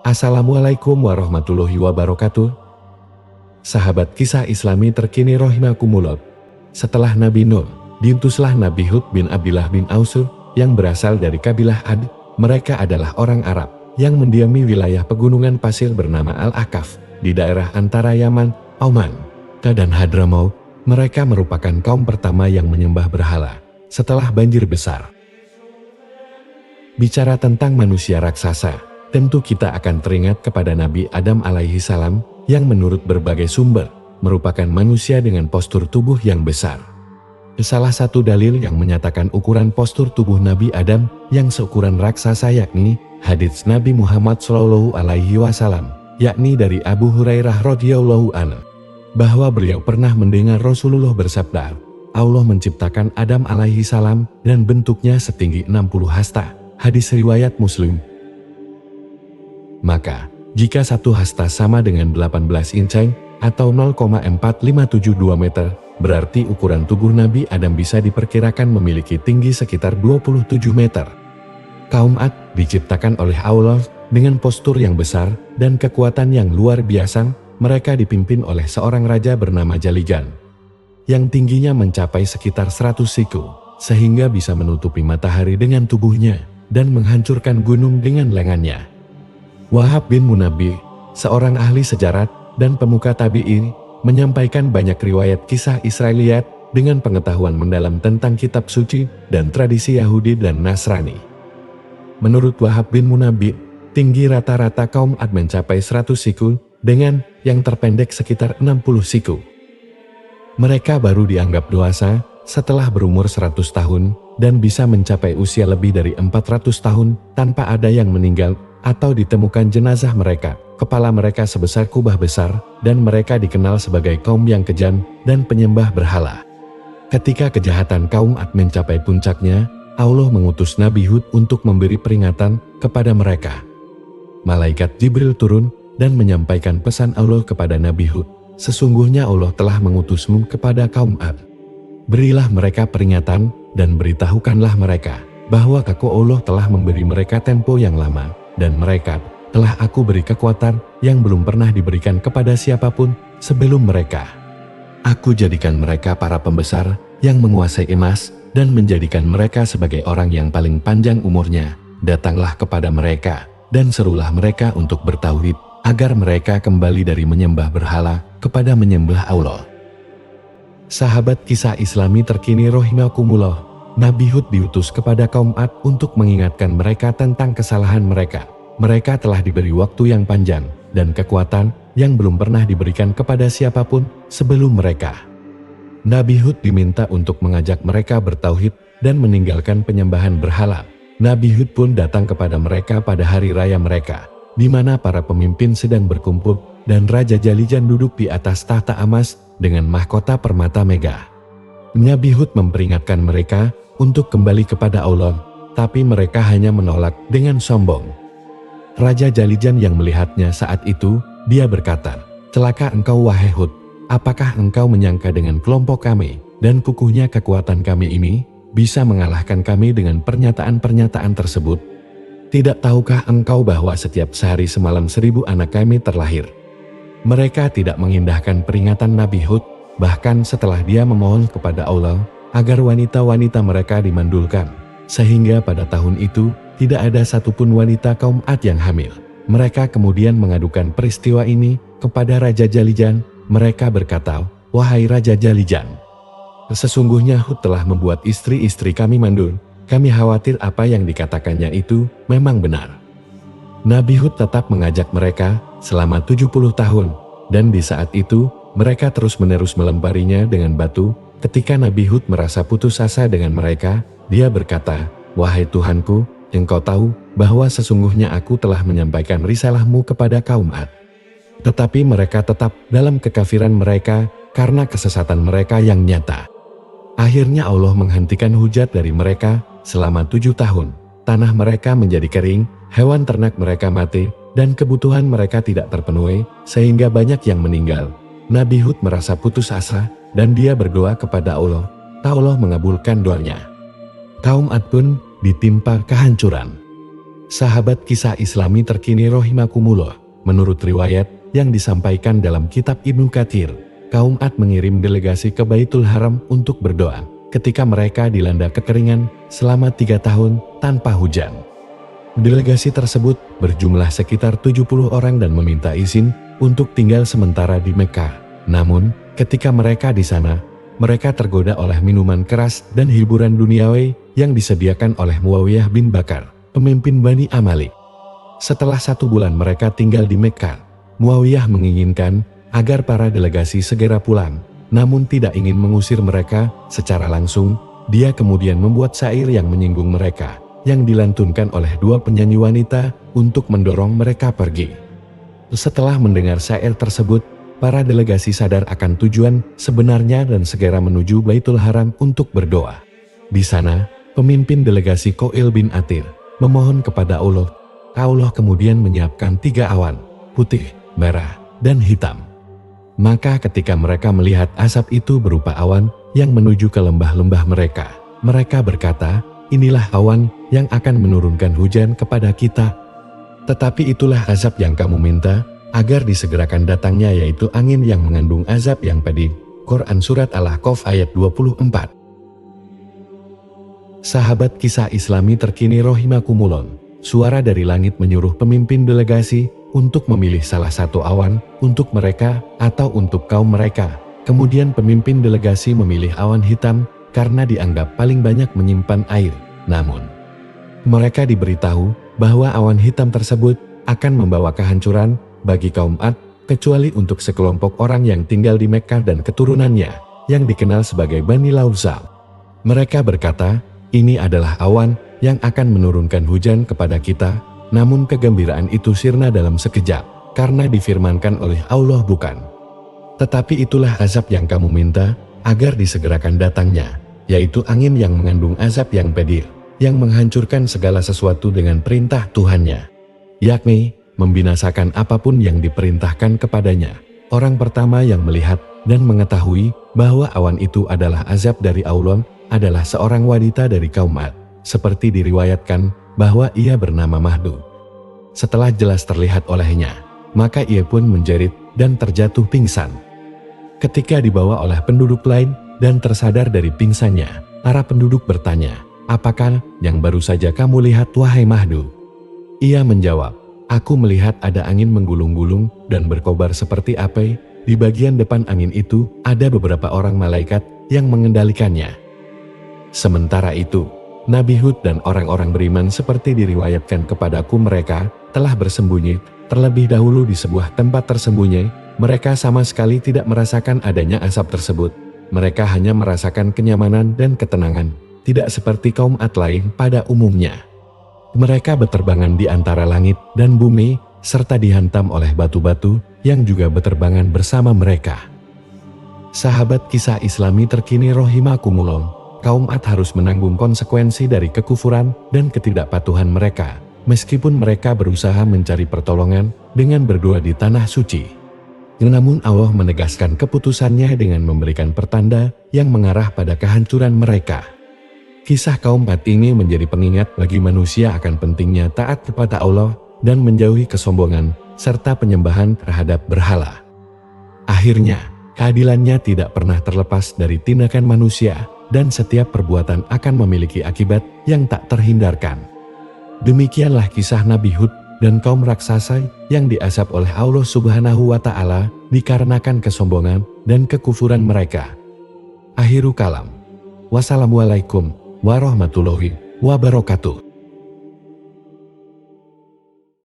Assalamualaikum warahmatullahi wabarakatuh. Sahabat kisah Islami terkini rahimakumullah. Setelah Nabi Nuh, diutuslah Nabi Hud bin Abdillah bin Ausur yang berasal dari kabilah Ad. Mereka adalah orang Arab yang mendiami wilayah pegunungan pasir bernama Al-Akaf di daerah antara Yaman, Oman, dan Hadramaut. Mereka merupakan kaum pertama yang menyembah berhala setelah banjir besar. Bicara tentang manusia raksasa, tentu kita akan teringat kepada Nabi Adam alaihi salam yang menurut berbagai sumber merupakan manusia dengan postur tubuh yang besar. Salah satu dalil yang menyatakan ukuran postur tubuh Nabi Adam yang seukuran raksasa yakni hadits Nabi Muhammad Shallallahu Alaihi Wasallam, yakni dari Abu Hurairah radhiyallahu anhu, bahwa beliau pernah mendengar Rasulullah bersabda, Allah menciptakan Adam alaihi salam dan bentuknya setinggi 60 hasta. Hadis riwayat Muslim. Maka, jika satu hasta sama dengan 18 inceng atau 0,4572 meter, berarti ukuran tubuh Nabi Adam bisa diperkirakan memiliki tinggi sekitar 27 meter. Kaum Ad diciptakan oleh Allah dengan postur yang besar dan kekuatan yang luar biasa. Mereka dipimpin oleh seorang raja bernama Jalijan, yang tingginya mencapai sekitar 100 siku, sehingga bisa menutupi matahari dengan tubuhnya dan menghancurkan gunung dengan lengannya. Wahab bin Munabbi, seorang ahli sejarah dan pemuka tabi'in, menyampaikan banyak riwayat kisah Israiliyat dengan pengetahuan mendalam tentang kitab suci dan tradisi Yahudi dan Nasrani. Menurut Wahab bin Munabbi, tinggi rata-rata kaum Ad mencapai 100 siku, dengan yang terpendek sekitar 60 siku. Mereka baru dianggap dewasa setelah berumur 100 tahun dan bisa mencapai usia lebih dari 400 tahun tanpa ada yang meninggal atau ditemukan jenazah mereka. Kepala mereka sebesar kubah besar dan mereka dikenal sebagai kaum yang kejam dan penyembah berhala. Ketika kejahatan kaum Ad mencapai puncaknya, Allah mengutus Nabi Hud untuk memberi peringatan kepada mereka. Malaikat Jibril turun dan menyampaikan pesan Allah kepada Nabi Hud. Sesungguhnya Allah telah mengutusmu kepada kaum Ad. Berilah mereka peringatan dan beritahukanlah mereka bahwa Aku Allah telah memberi mereka tempo yang lama dan mereka telah Aku beri kekuatan yang belum pernah diberikan kepada siapapun sebelum mereka. Aku jadikan mereka para pembesar yang menguasai emas dan menjadikan mereka sebagai orang yang paling panjang umurnya. Datanglah kepada mereka dan serulah mereka untuk bertauhid, agar mereka kembali dari menyembah berhala kepada menyembah Allah. Sahabat kisah Islami terkini rahimakumullah, Nabi Hud diutus kepada kaum Ad untuk mengingatkan mereka tentang kesalahan mereka. Mereka telah diberi waktu yang panjang dan kekuatan yang belum pernah diberikan kepada siapapun sebelum mereka. Nabi Hud diminta untuk mengajak mereka bertauhid dan meninggalkan penyembahan berhala. Nabi Hud pun datang kepada mereka pada hari raya mereka, di mana para pemimpin sedang berkumpul dan Raja Jalijan duduk di atas tahta emas dengan mahkota permata mega. Nabi Hud memperingatkan mereka untuk kembali kepada Allah, tapi mereka hanya menolak dengan sombong. Raja Jalijan yang melihatnya saat itu, dia berkata, "Celaka engkau wahai Hud, apakah engkau menyangka dengan kelompok kami dan kukuhnya kekuatan kami ini bisa mengalahkan kami dengan pernyataan-pernyataan tersebut? Tidak tahukah engkau bahwa setiap sehari semalam 1000 anak kami terlahir?" Mereka tidak mengindahkan peringatan Nabi Hud, bahkan setelah dia memohon kepada Allah agar wanita-wanita mereka dimandulkan, sehingga pada tahun itu tidak ada satupun wanita kaum Ad yang hamil. Mereka kemudian mengadukan peristiwa ini kepada Raja Jalijan. Mereka berkata, "Wahai Raja Jalijan, sesungguhnya Hud telah membuat istri-istri kami mandul. Kami khawatir apa yang dikatakannya itu memang benar." Nabi Hud tetap mengajak mereka selama 70 tahun, dan di saat itu mereka terus-menerus melemparinya dengan batu. Ketika Nabi Hud merasa putus asa dengan mereka, dia berkata, "Wahai Tuhanku, engkau tahu bahwa sesungguhnya aku telah menyampaikan risalahmu kepada kaum Ad." Tetapi mereka tetap dalam kekafiran mereka karena kesesatan mereka yang nyata. Akhirnya Allah menghentikan hujat dari mereka selama 7 tahun. Tanah mereka menjadi kering, hewan ternak mereka mati, dan kebutuhan mereka tidak terpenuhi, sehingga banyak yang meninggal. Nabi Hud merasa putus asa, dan dia berdoa kepada Allah. Allah mengabulkan doanya. Kaum Ad pun ditimpa kehancuran. Sahabat kisah Islami terkini rahimakumullah, menurut riwayat yang disampaikan dalam kitab Ibnu Katsir, kaum Ad mengirim delegasi ke Baitul Haram untuk berdoa ketika mereka dilanda kekeringan selama 3 tahun tanpa hujan. Delegasi tersebut berjumlah sekitar 70 orang dan meminta izin untuk tinggal sementara di Mekah. Namun, ketika mereka di sana, mereka tergoda oleh minuman keras dan hiburan duniawi yang disediakan oleh Muawiyah bin Bakar, pemimpin Bani Amalik. Setelah 1 bulan mereka tinggal di Mekah, Muawiyah menginginkan agar para delegasi segera pulang, namun tidak ingin mengusir mereka secara langsung. Dia kemudian membuat syair yang menyinggung mereka, yang dilantunkan oleh 2 penyanyi wanita untuk mendorong mereka pergi. Setelah mendengar syair tersebut, para delegasi sadar akan tujuan sebenarnya dan segera menuju Baitul Haram untuk berdoa. Di sana, pemimpin delegasi Qail bin Atir memohon kepada Allah. Allah kemudian menyiapkan 3 awan, putih, merah, dan hitam. Maka ketika mereka melihat asap itu berupa awan yang menuju ke lembah-lembah mereka, mereka berkata, "Inilah awan yang akan menurunkan hujan kepada kita." Tetapi itulah azab yang kamu minta agar disegerakan datangnya, yaitu angin yang mengandung azab yang pedih. Quran Surat Al-Ahqaf ayat 24. Sahabat kisah Islami terkini rahimakumullah, suara dari langit menyuruh pemimpin delegasi untuk memilih salah satu awan untuk mereka atau untuk kaum mereka. Kemudian pemimpin delegasi memilih awan hitam karena dianggap paling banyak menyimpan air. Namun, mereka diberitahu bahwa awan hitam tersebut akan membawa kehancuran bagi kaum Ad, kecuali untuk sekelompok orang yang tinggal di Mekkah dan keturunannya, yang dikenal sebagai Bani Lauzal. Mereka berkata, "Ini adalah awan yang akan menurunkan hujan kepada kita." Namun kegembiraan itu sirna dalam sekejap, karena difirmankan oleh Allah bukan. Tetapi itulah azab yang kamu minta agar disegerakan datangnya, yaitu angin yang mengandung azab yang pedih, yang menghancurkan segala sesuatu dengan perintah Tuhannya, yakni membinasakan apapun yang diperintahkan kepadanya. Orang pertama yang melihat dan mengetahui bahwa awan itu adalah azab dari Allah adalah seorang wanita dari kaum Ad, seperti diriwayatkan bahwa ia bernama Mahdu. Setelah jelas terlihat olehnya, maka ia pun menjerit dan terjatuh pingsan. Ketika dibawa oleh penduduk lain dan tersadar dari pingsannya, para penduduk bertanya, "Apakah yang baru saja kamu lihat, wahai Mahdu?" Ia menjawab, "Aku melihat ada angin menggulung-gulung dan berkobar seperti api. Di bagian depan angin itu ada beberapa orang malaikat yang mengendalikannya." Sementara itu, Nabi Hud dan orang-orang beriman seperti diriwayatkan kepadaku, mereka telah bersembunyi terlebih dahulu di sebuah tempat tersembunyi. Mereka sama sekali tidak merasakan adanya asap tersebut. Mereka hanya merasakan kenyamanan dan ketenangan, tidak seperti kaum Ad lain pada umumnya. Mereka beterbangan di antara langit dan bumi, serta dihantam oleh batu-batu yang juga beterbangan bersama mereka. Sahabat kisah Islami terkini rahimakumullah, kaum Ad harus menanggung konsekuensi dari kekufuran dan ketidakpatuhan mereka, meskipun mereka berusaha mencari pertolongan dengan berdoa di tanah suci. Namun Allah menegaskan keputusannya dengan memberikan pertanda yang mengarah pada kehancuran mereka. Kisah kaum Ad ini menjadi pengingat bagi manusia akan pentingnya taat kepada Allah dan menjauhi kesombongan serta penyembahan terhadap berhala. Akhirnya, keadilannya tidak pernah terlepas dari tindakan manusia, dan setiap perbuatan akan memiliki akibat yang tak terhindarkan. Demikianlah kisah Nabi Hud dan kaum raksasa yang diazab oleh Allah Subhanahu wa Ta'ala dikarenakan kesombongan dan kekufuran mereka. Akhiru kalam. Wassalamualaikum warahmatullahi wabarakatuh.